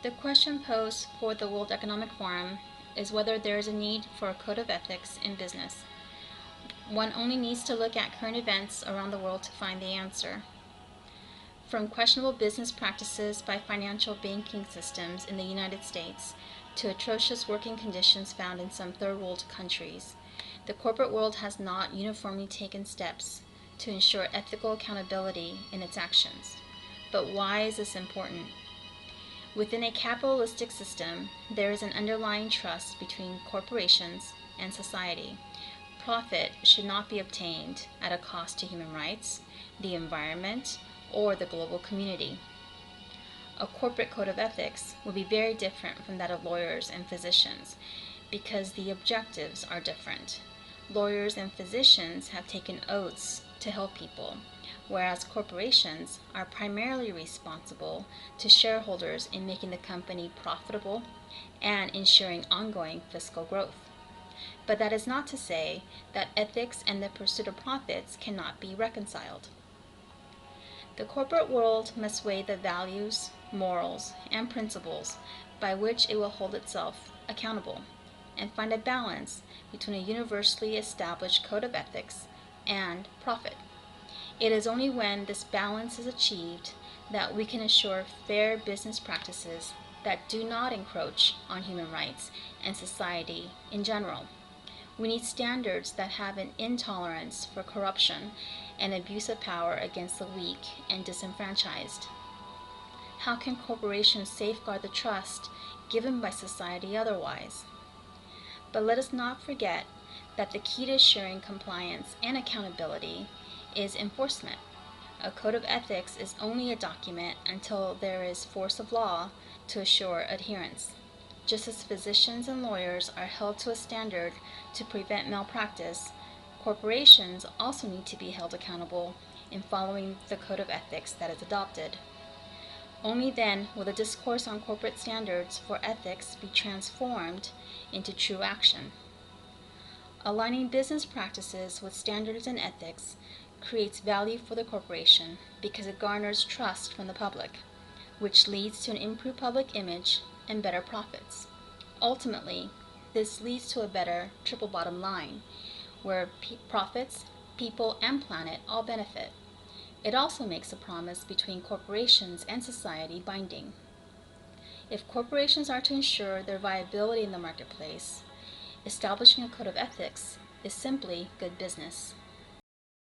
The question posed for the World Economic Forum is whether there is a need for a code of ethics in business. One only needs to look at current events around the world to find the answer. From questionable business practices by financial banking systems in the United States to atrocious working conditions found in some third world countries, the corporate world has not uniformly taken steps to ensure ethical accountability in its actions. But why is this important? Within a capitalistic system, there is an underlying trust between corporations and society. Profit should not be obtained at a cost to human rights, the environment, or the global community. A corporate code of ethics will be very different from that of lawyers and physicians because the objectives are different. Lawyers and physicians have taken oaths to help people, whereas corporations are primarily responsible to shareholders in making the company profitable and ensuring ongoing fiscal growth. But that is not to say that ethics and the pursuit of profits cannot be reconciled. The corporate world must weigh the values, morals, and principles by which it will hold itself accountable and find a balance between a universally established code of ethics and profit. It is only when this balance is achieved that we can assure fair business practices that do not encroach on human rights and society in general. We need standards that have an intolerance for corruption and abuse of power against the weak and disenfranchised. How can corporations safeguard the trust given by society otherwise? But let us not forget that the key to assuring compliance and accountability is enforcement. A code of ethics is only a document until there is force of law to assure adherence. Just as physicians and lawyers are held to a standard to prevent malpractice, corporations also need to be held accountable in following the code of ethics that is adopted. Only then will the discourse on corporate standards for ethics be transformed into true action. Aligning business practices with standards and ethics creates value for the corporation because it garners trust from the public, which leads to an improved public image and better profits. Ultimately, this leads to a better triple bottom line, where profits, people, and planet all benefit. It also makes a promise between corporations and society binding. If corporations are to ensure their viability in the marketplace, establishing a code of ethics is simply good business.